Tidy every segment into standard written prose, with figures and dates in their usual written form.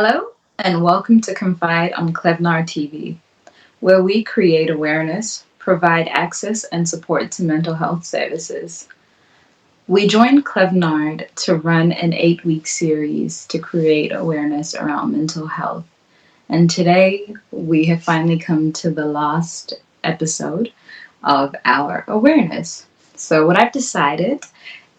Hello, and welcome to Confide on Klevnar TV, where we create awareness, provide access, and support to mental health services. We joined Klevnard to run an 8-week series to create awareness around mental health. And today, we have finally come to the last episode of our awareness. So, what I've decided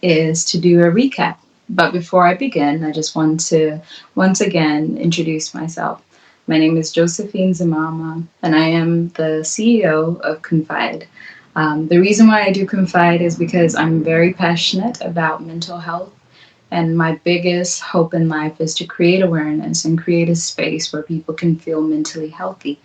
is to do a recap. But before I begin, I just want to once again introduce myself. My name is Josephine Zamama, and I am the CEO of Confide. The reason why I do Confide is because I'm very passionate about mental health, and my biggest hope in life is to create awareness and create a space where people can feel mentally healthy.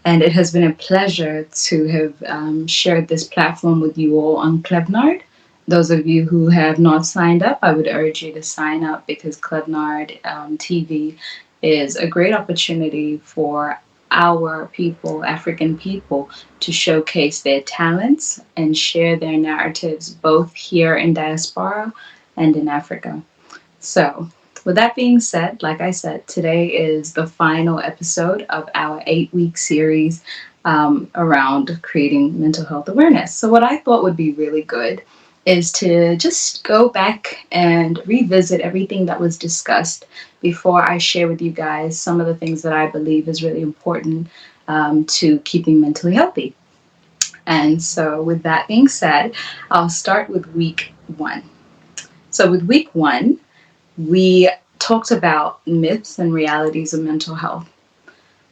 And it has been a pleasure to have shared this platform with you all on Klevnard. Those of you who have not signed up, I would urge you to sign up because Klevnard TV is a great opportunity for our people, African people, to showcase their talents and share their narratives both here in diaspora and in Africa. So, with that being said, like I said, today is the final episode of our 8-week series around creating mental health awareness. So, what I thought would be really good is to just go back and revisit everything that was discussed before I share with you guys some of the things that I believe is really important to keeping mentally healthy. And so, with that being said, I'll start with week one. So, with week one, we talked about myths and realities of mental health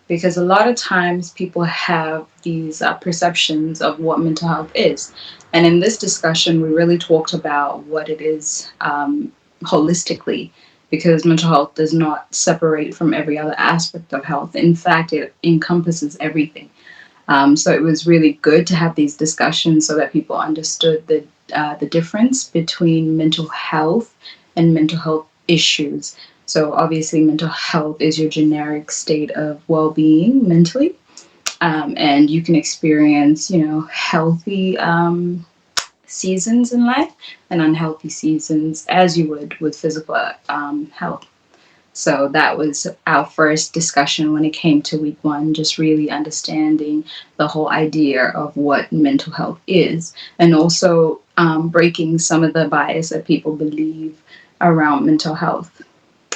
because a lot of times people have these perceptions of what mental health is. And in this discussion, we really talked about what it is holistically, because mental health does not separate from every other aspect of health. In fact, it encompasses everything. So it was really good to have these discussions so that people understood the difference between mental health and mental health issues. So obviously, mental health is your generic state of well-being mentally, and you can experience, healthy seasons in life and unhealthy seasons as you would with physical health. So that was our first discussion when it came to week one, just really understanding the whole idea of what mental health is, and also breaking some of the bias that people believe around mental health.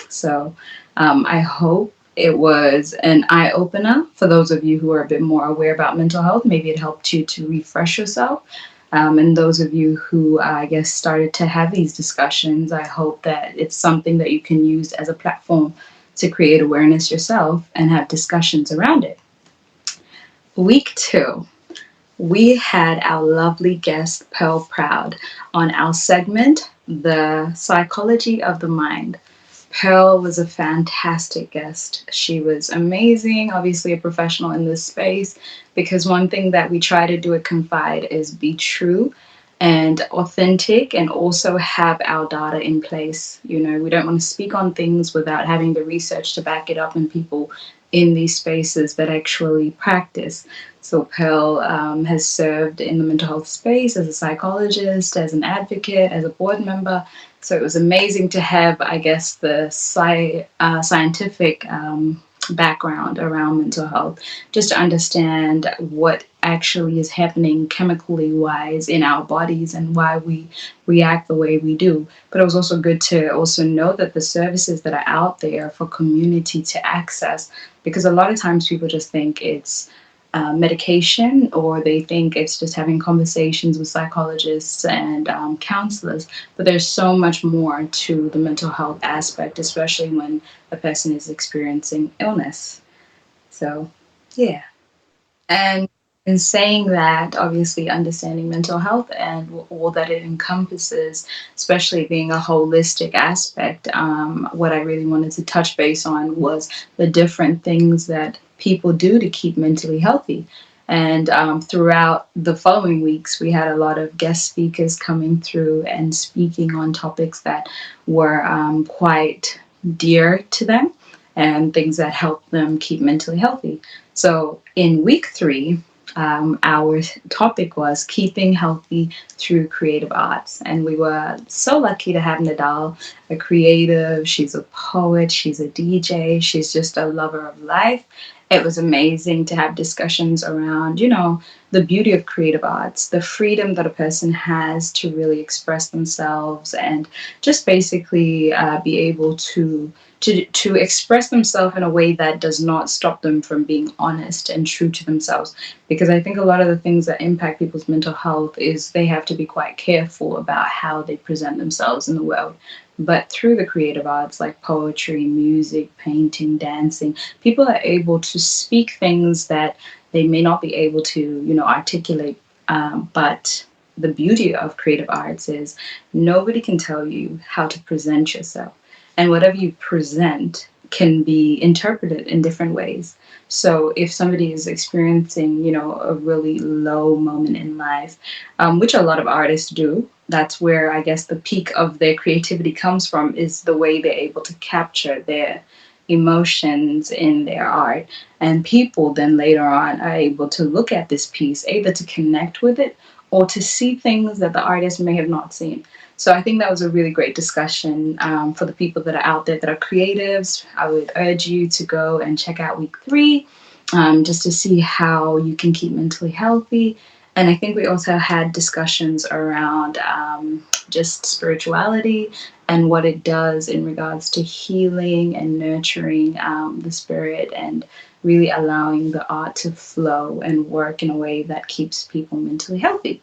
So I hope it was an eye opener for those of you who are a bit more aware about mental health. Maybe it helped you to refresh yourself. And those of you who, I guess, started to have these discussions, I hope that it's something that you can use as a platform to create awareness yourself and have discussions around it. Week two, we had our lovely guest, Pearl Proud, on our segment, The Psychology of the Mind. Pearl was a fantastic guest. She was amazing, obviously a professional in this space, because one thing that we try to do at Confide is be true and authentic and also have our data in place. We don't want to speak on things without having the research to back it up and people in these spaces that actually practice. So Pearl has served in the mental health space as a psychologist, as an advocate, as a board member. So it was amazing to have, I guess, the scientific background around mental health, just to understand what actually is happening chemically wise in our bodies and why we react the way we do. But it was also good to also know that the services that are out there for community to access, because a lot of times people just think it's medication, or they think it's just having conversations with psychologists and counselors. But there's so much more to the mental health aspect, especially when a person is experiencing illness. So, yeah. And in saying that, obviously understanding mental health and all that it encompasses, especially being a holistic aspect, what I really wanted to touch base on was the different things that people do to keep mentally healthy. And throughout the following weeks, we had a lot of guest speakers coming through and speaking on topics that were quite dear to them and things that help them keep mentally healthy. So in week three, our topic was keeping healthy through creative arts. And we were so lucky to have Nadal, a creative. She's a poet, she's a DJ, she's just a lover of life. It was amazing to have discussions around, the beauty of creative arts, the freedom that a person has to really express themselves and just basically be able to express themselves in a way that does not stop them from being honest and true to themselves. Because I think a lot of the things that impact people's mental health is they have to be quite careful about how they present themselves in the world. But through the creative arts like poetry, music, painting, dancing, people are able to speak things that they may not be able to, articulate. But the beauty of creative arts is nobody can tell you how to present yourself. And whatever you present can be interpreted in different ways. So if somebody is experiencing, a really low moment in life, which a lot of artists do, that's where I guess the peak of their creativity comes from, is the way they're able to capture their emotions in their art. And people then later on are able to look at this piece, either to connect with it or to see things that the artist may have not seen. So I think that was a really great discussion for the people that are out there that are creatives. I would urge you to go and check out week 3 just to see how you can keep mentally healthy. And I think we also had discussions around just spirituality and what it does in regards to healing and nurturing the spirit and really allowing the art to flow and work in a way that keeps people mentally healthy.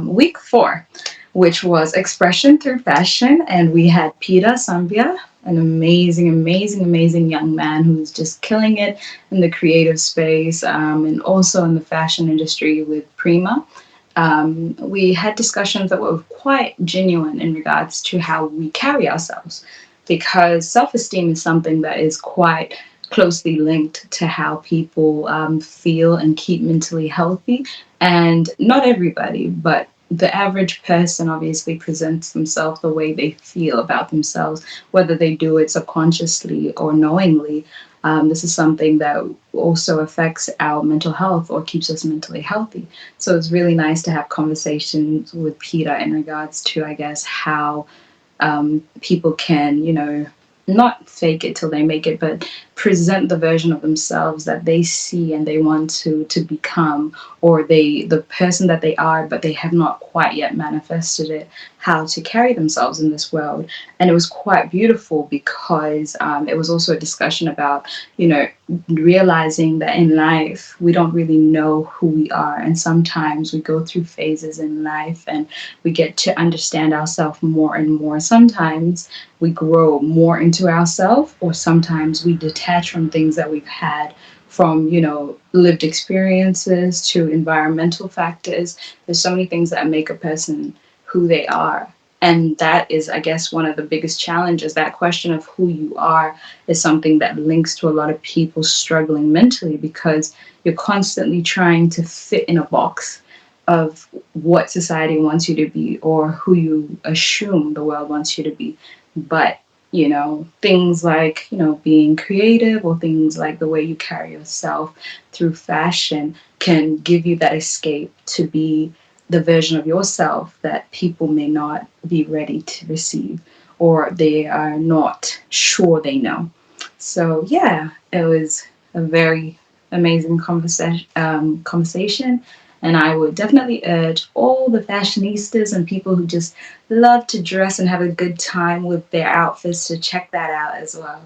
Week 4, which was expression through fashion, and we had Peter Sambia, an amazing, amazing, amazing young man who's just killing it in the creative space and also in the fashion industry with Prima. We had discussions that were quite genuine in regards to how we carry ourselves, because self-esteem is something that is quite closely linked to how people feel and keep mentally healthy. And not everybody, but the average person obviously presents themselves the way they feel about themselves, whether they do it subconsciously or knowingly. This is something that also affects our mental health or keeps us mentally healthy. So it's really nice to have conversations with Peter in regards to, I guess, how people can, not fake it till they make it, but present the version of themselves that they see and they want to become, or the person that they are, but they have not quite yet manifested it, how to carry themselves in this world. And it was quite beautiful because it was also a discussion about, realizing that in life, we don't really know who we are. And sometimes we go through phases in life and we get to understand ourselves more and more. Sometimes we grow more into ourselves, or sometimes we detach from things that we've had, from, lived experiences to environmental factors. There's so many things that make a person who they are. And that is, I guess, one of the biggest challenges. That question of who you are is something that links to a lot of people struggling mentally, because you're constantly trying to fit in a box of what society wants you to be or who you assume the world wants you to be. But things like, being creative, or things like the way you carry yourself through fashion can give you that escape to be the version of yourself that people may not be ready to receive, or they are not sure they know. So yeah, it was a very amazing conversation. And I would definitely urge all the fashionistas and people who just love to dress and have a good time with their outfits to check that out as well.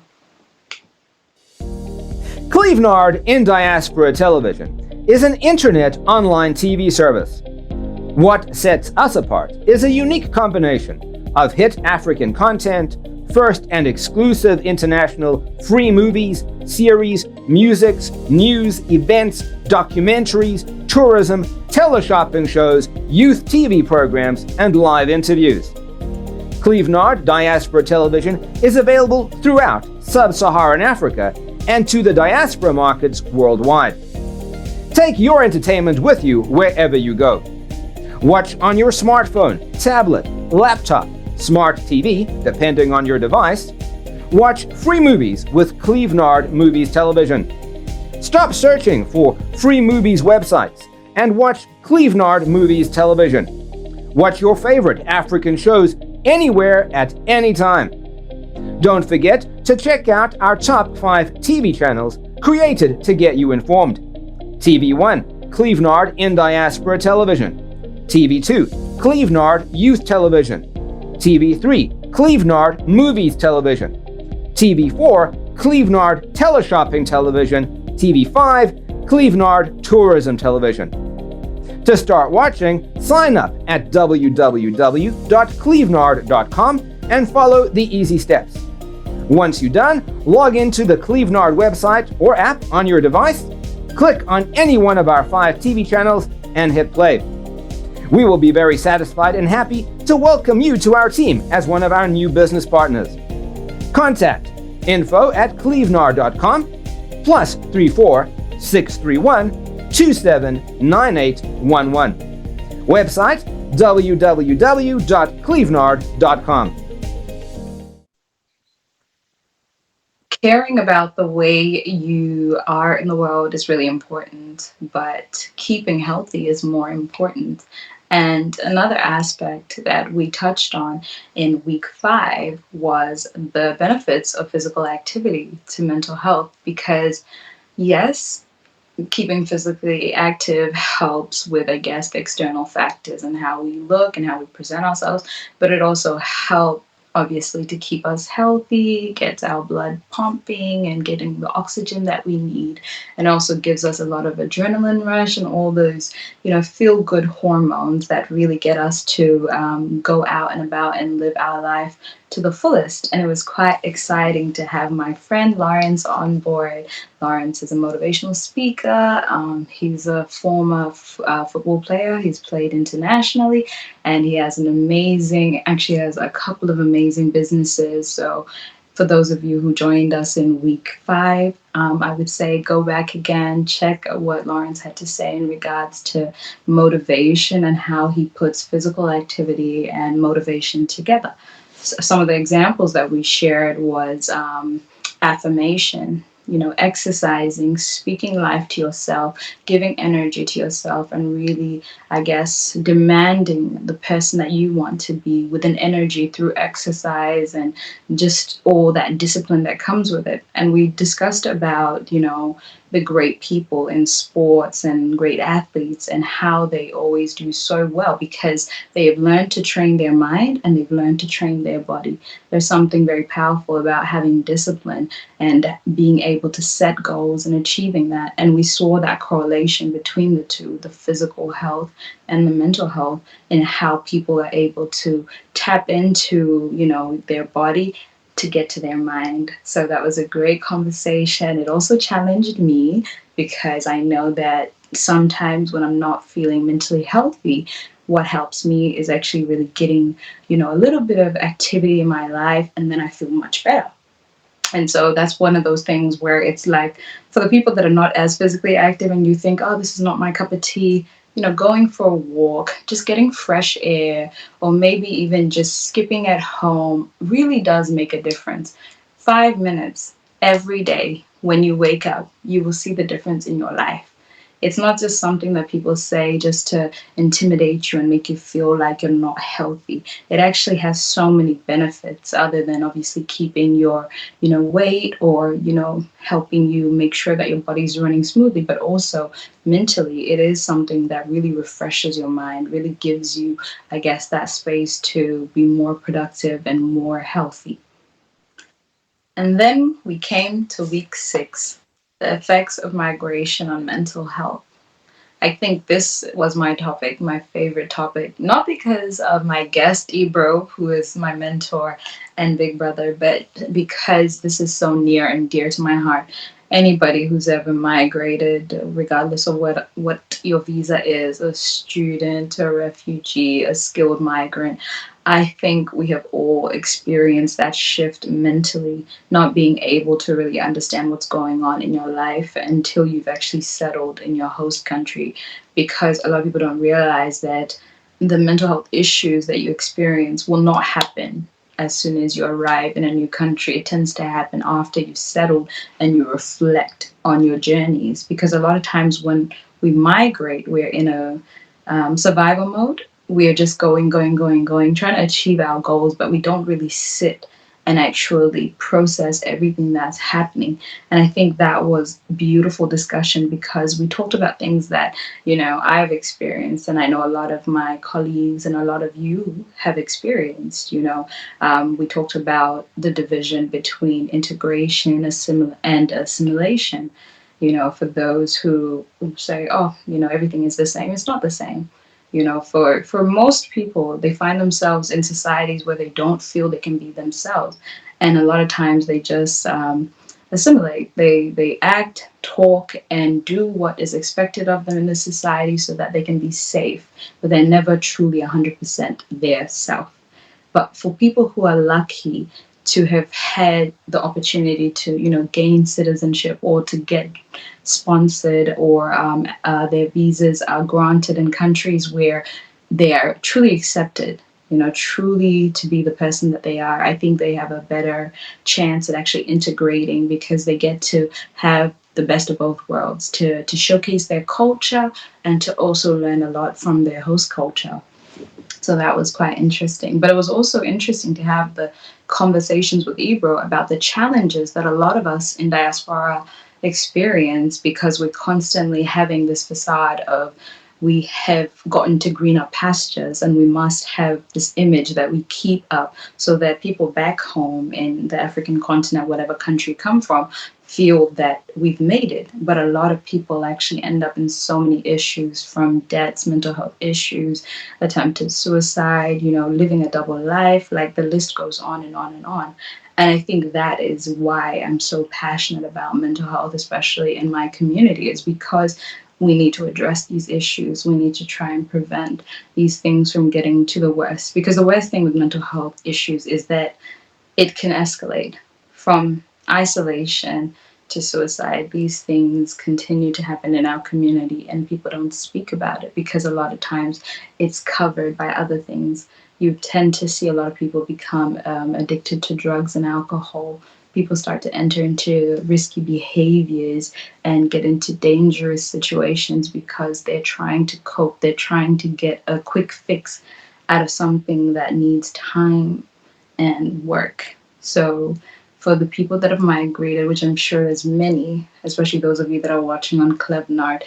CONFIDE in Diaspora Television is an internet online TV service. What sets us apart is a unique combination of hit African content, first and exclusive international free movies, series, musics, news, events, documentaries, tourism, teleshopping shows, youth TV programs, and live interviews. CONFIDE Diaspora Television is available throughout sub-Saharan Africa and to the diaspora markets worldwide. Take your entertainment with you wherever you go. Watch on your smartphone, tablet, laptop, smart TV, depending on your device. Watch free movies with CONFIDE Movies Television. Stop searching for free movies websites and watch Clevenard Movies Television. Watch your favorite African shows anywhere at any time. Don't forget to check out our top 5 TV channels created to get you informed. TV1, Clevenard in Diaspora Television. TV2, Clevenard Youth Television. TV3, Clevenard Movies Television. TV4, Clevenard Teleshopping Television. TV5, Clevenard Tourism Television. To start watching, sign up at www.clevenard.com and follow the easy steps. Once you're done, log into the Clevenard website or app on your device, click on any one of our 5 TV channels, and hit play. We will be very satisfied and happy to welcome you to our team as one of our new business partners. Contact info@clevenard.com +34 631 279811. Website www.clevenard.com. Caring about the way you are in the world is really important, but keeping healthy is more important. And another aspect that we touched on in week 5 was the benefits of physical activity to mental health, because yes, keeping physically active helps with, I guess, the external factors and how we look and how we present ourselves, but it also helps obviously to keep us healthy, gets our blood pumping and getting the oxygen that we need, and also gives us a lot of adrenaline rush and all those, feel good hormones that really get us to go out and about and live our life to the fullest. And it was quite exciting to have my friend Lawrence on board. Lawrence is a motivational speaker. He's a former football player. He's played internationally, and he has actually has a couple of amazing businesses. So for those of you who joined us in week 5, I would say go back again, check what Lawrence had to say in regards to motivation and how he puts physical activity and motivation together. Some of the examples that we shared was affirmation, exercising, speaking life to yourself, giving energy to yourself, and really, I guess, demanding the person that you want to be with an energy through exercise and just all that discipline that comes with it. And we discussed about, the great people in sports and great athletes and how they always do so well because they have learned to train their mind and they've learned to train their body. There's something very powerful about having discipline and being able to set goals and achieving that. And we saw that correlation between the two, the physical health and the mental health, and how people are able to tap into, their body to get to their mind. So that was a great conversation. It also challenged me because I know that sometimes when I'm not feeling mentally healthy, what helps me is actually really getting, a little bit of activity in my life, and then I feel much better. And so that's one of those things where it's like, for the people that are not as physically active and you think, oh, this is not my cup of tea, going for a walk, just getting fresh air, or maybe even just skipping at home really does make a difference. 5 minutes every day when you wake up, you will see the difference in your life. It's not just something that people say just to intimidate you and make you feel like you're not healthy. It actually has so many benefits other than obviously keeping your, weight or, helping you make sure that your body's running smoothly, but also mentally, it is something that really refreshes your mind, really gives you, I guess, that space to be more productive and more healthy. And then we came to week 6, the effects of migration on mental health. I think this was my topic, my favorite topic, not because of my guest, Ebro, who is my mentor and big brother, but because this is so near and dear to my heart. Anybody who's ever migrated, regardless of what your visa is, a student, a refugee, a skilled migrant, I think we have all experienced that shift mentally, not being able to really understand what's going on in your life until you've actually settled in your host country, because a lot of people don't realize that the mental health issues that you experience will not happen as soon as you arrive in a new country. It tends to happen after you've settled and you reflect on your journeys. Because a lot of times when we migrate, we're in a survival mode. We're just going, going, going, going, trying to achieve our goals, but we don't really sit and actually process everything that's happening. And I think that was beautiful discussion because we talked about things that, I've experienced, and I know a lot of my colleagues and a lot of you have experienced. We talked about the division between integration and assimilation. For those who say, oh, everything is the same, it's not the same. For most people, they find themselves in societies where they don't feel they can be themselves, and a lot of times they just assimilate. They act, talk, and do what is expected of them in the society so that they can be safe, but they're never truly 100% their self. But for people who are lucky to have had the opportunity to, gain citizenship or to get sponsored, or their visas are granted in countries where they are truly accepted, truly to be the person that they are, I think they have a better chance at actually integrating because they get to have the best of both worlds, to showcase their culture and to also learn a lot from their host culture. So that was quite interesting. But it was also interesting to have the conversations with Ebro about the challenges that a lot of us in diaspora experience because we're constantly having this facade of we have gotten to greener pastures and we must have this image that we keep up so that people back home in the African continent, whatever country you come from, feel that we've made it. But a lot of people actually end up in so many issues, from debts, mental health issues, attempted suicide, living a double life. Like the list goes on and on and on. And I think that is why I'm so passionate about mental health, especially in my community, is because we need to address these issues. We need to try and prevent these things from getting to the worst. Because the worst thing with mental health issues is that it can escalate from isolation to suicide. These things continue to happen in our community, and people don't speak about it because a lot of times it's covered by other things. You tend to see a lot of people become addicted to drugs and alcohol. People start to enter into risky behaviors and get into dangerous situations because they're trying to cope. They're trying to get a quick fix out of something that needs time and work. So for the people that have migrated, which I'm sure there's many, especially those of you that are watching on Klebnard,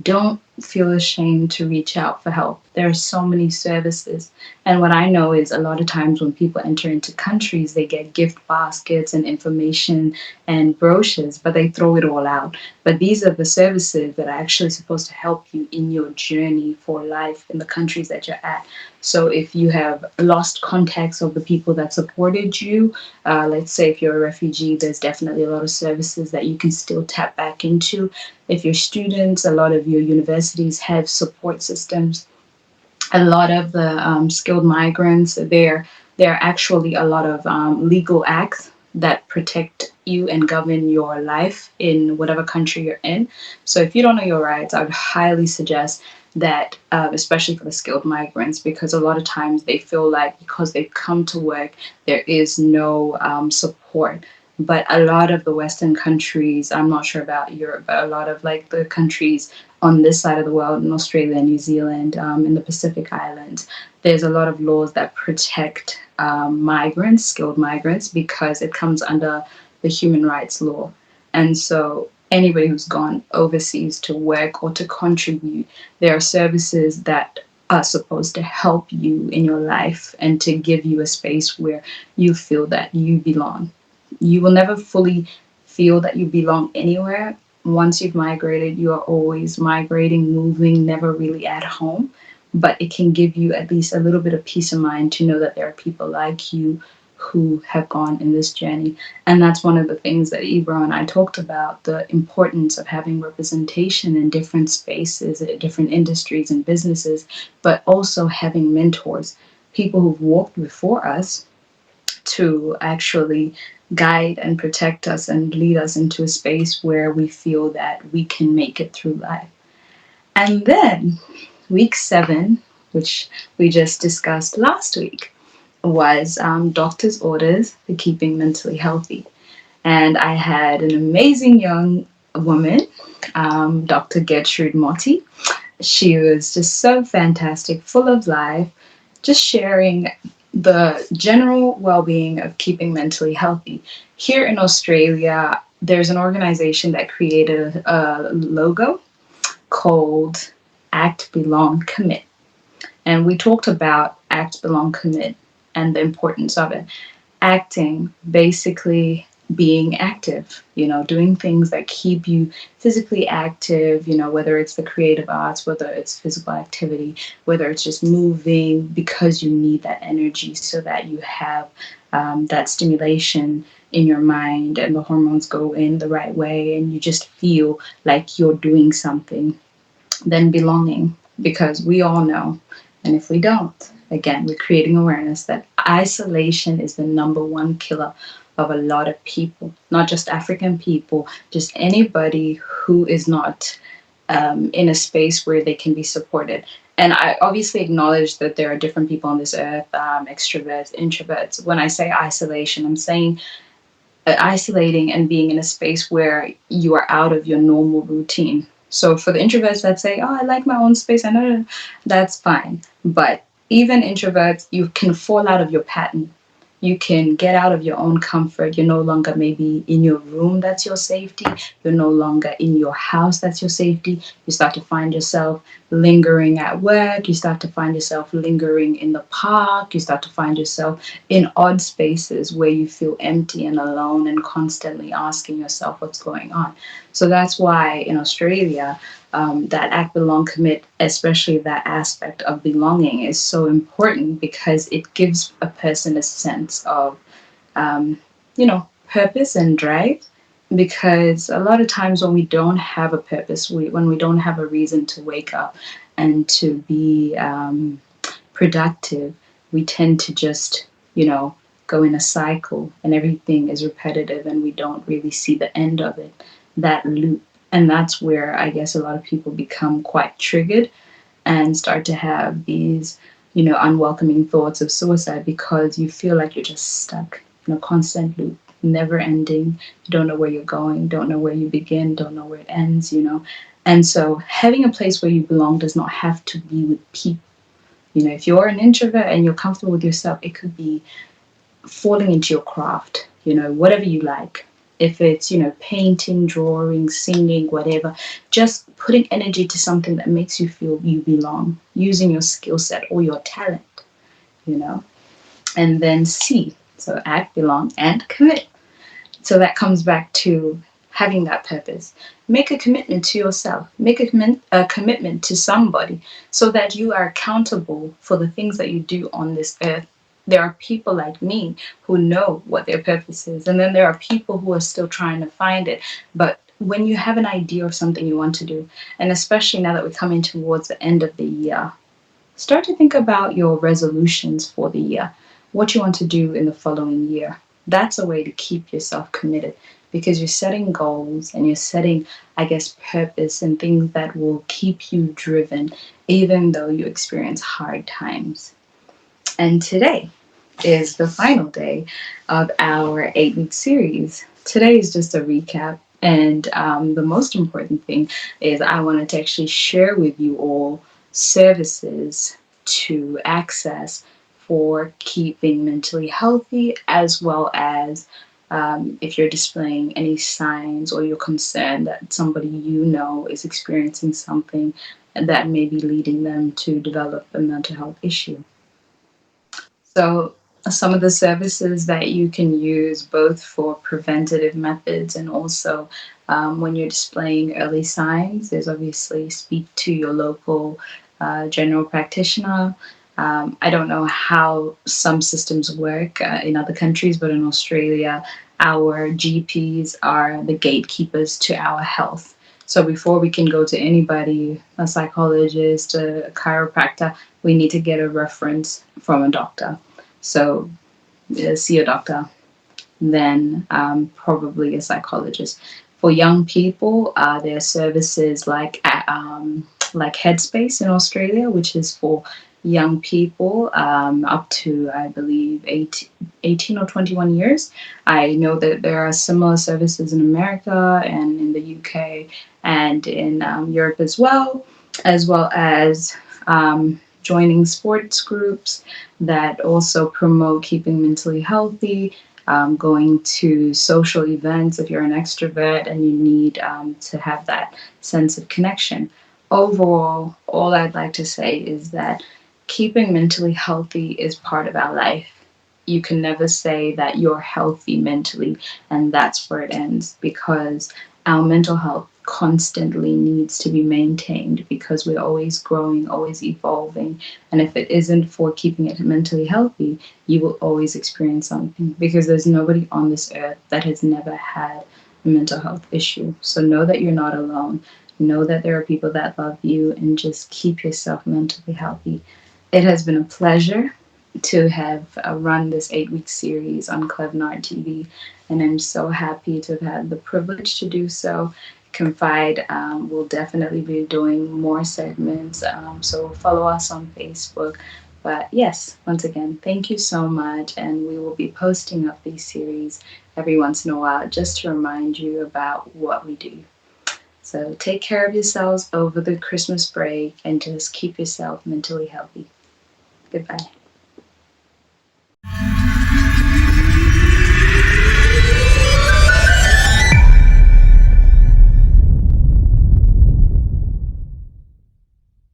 don't feel ashamed to reach out for help. There are so many services. And what I know is a lot of times when people enter into countries, they get gift baskets and information and brochures, but they throw it all out. But these are the services that are actually supposed to help you in your journey for life in the countries that you're at. So if you have lost contacts of the people that supported you, let's say if you're a refugee, there's definitely a lot of services that you can still tap back into. If you're students, a lot of your universities have support systems. A lot of the skilled migrants, there are actually a lot of legal acts that protect you and govern your life in whatever country you're in. So if you don't know your rights, I would highly suggest that, especially for the skilled migrants, because a lot of times they feel like because they've come to work, there is no support. But a lot of the Western countries, I'm not sure about Europe, but a lot of like the countries on this side of the world, in Australia, New Zealand, in the Pacific Islands, there's a lot of laws that protect migrants, skilled migrants, because it comes under the human rights law. And so anybody who's gone overseas to work or to contribute, there are services that are supposed to help you in your life and to give you a space where you feel that you belong. You will never fully feel that you belong anywhere. Once you've migrated, you are always migrating, moving, never really at home. But it can give you at least a little bit of peace of mind to know that there are people like you who have gone in this journey. And that's one of the things that Ibra and I talked about, the importance of having representation in different spaces, different industries and businesses, but also having mentors, people who've walked before us to actually guide and protect us and lead us into a space where we feel that we can make it through life. And then week 7, which we just discussed last week, was doctor's orders for keeping mentally healthy. And I had an amazing young woman, Dr. Gertrude Motti. She was just so fantastic, full of life, just sharing the general well being of keeping mentally healthy. Here in Australia, there's an organization that created a logo called Act, Belong, Commit. And we talked about act, belong, commit and the importance of it. Acting, basically being active, doing things that keep you physically active, whether it's the creative arts, whether it's physical activity, whether it's just moving because you need that energy so that you have that stimulation in your mind and the hormones go in the right way and you just feel like you're doing something. Then belonging, because we all know, and if we don't, again, we're creating awareness that isolation is the number one killer of a lot of people, not just African people, just anybody who is not in a space where they can be supported. And I obviously acknowledge that there are different people on this earth, extroverts, introverts. When I say isolation, I'm saying isolating and being in a space where you are out of your normal routine. So for the introverts that say, "Oh, I like my own space," I know that's fine. But even introverts, you can fall out of your pattern. You can get out of your own comfort. You're no longer maybe in your room, that's your safety. You're no longer in your house, that's your safety. You start to find yourself lingering at work. You start to find yourself lingering in the park. You start to find yourself in odd spaces where you feel empty and alone and constantly asking yourself what's going on. So that's why in Australia, that act, belong, commit, especially that aspect of belonging, is so important because it gives a person a sense of, purpose and drive. Because a lot of times when we don't have a purpose, when we don't have a reason to wake up and to be productive, we tend to just, go in a cycle and everything is repetitive and we don't really see the end of it, that loop. And that's where I guess a lot of people become quite triggered and start to have these, unwelcoming thoughts of suicide because you feel like you're just stuck in a constant loop, never ending. You don't know where you're going, don't know where you begin, don't know where it ends. And so having a place where you belong does not have to be with people. If you're an introvert and you're comfortable with yourself, it could be falling into your craft, whatever you like. If it's, painting, drawing, singing, whatever, just putting energy to something that makes you feel you belong, using your skill set or your talent, you know. And then C, so act, belong, and commit. So that comes back to having that purpose. Make a commitment to yourself. Make a commitment to somebody so that you are accountable for the things that you do on this earth. There are people like me who know what their purpose is, and then there are people who are still trying to find it. But when you have an idea of something you want to do, and especially now that we're coming towards the end of the year, start to think about your resolutions for the year, what you want to do in the following year. That's a way to keep yourself committed because you're setting goals and you're setting, I guess, purpose and things that will keep you driven even though you experience hard times. And today is the final day of our 8-week series. Today is just a recap. And the most important thing is I wanted to actually share with you all services to access for keeping mentally healthy, as well as if you're displaying any signs or you're concerned that somebody is experiencing something that may be leading them to develop a mental health issue. So, some of the services that you can use both for preventative methods and also when you're displaying early signs is obviously speak to your local general practitioner. I don't know how some systems work in other countries, but in Australia, our GPs are the gatekeepers to our health. So before we can go to anybody, a psychologist, a chiropractor, we need to get a reference from a doctor. So see a doctor, then probably a psychologist. For young people, there are services like Headspace in Australia, which is for young people up to, I believe, 18 or 21 years. I know that there are similar services in America and in the UK and in Europe as well as joining sports groups that also promote keeping mentally healthy. Going to social events if you're an extrovert and you need to have that sense of connection. Overall, all I'd like to say is that keeping mentally healthy is part of our life. You can never say that you're healthy mentally and that's where it ends, because our mental health constantly needs to be maintained because we're always growing, always evolving. And if it isn't for keeping it mentally healthy, you will always experience something, because there's nobody on this earth that has never had a mental health issue. So know that you're not alone. Know that there are people that love you, and just keep yourself mentally healthy. It has been a pleasure to have run this 8-week series on Clevnar TV, and I'm so happy to have had the privilege to do so. Confide will definitely be doing more segments, so follow us on Facebook. But yes, once again, thank you so much, and we will be posting up these series every once in a while just to remind you about what we do. So take care of yourselves over the Christmas break and just keep yourself mentally healthy. Goodbye.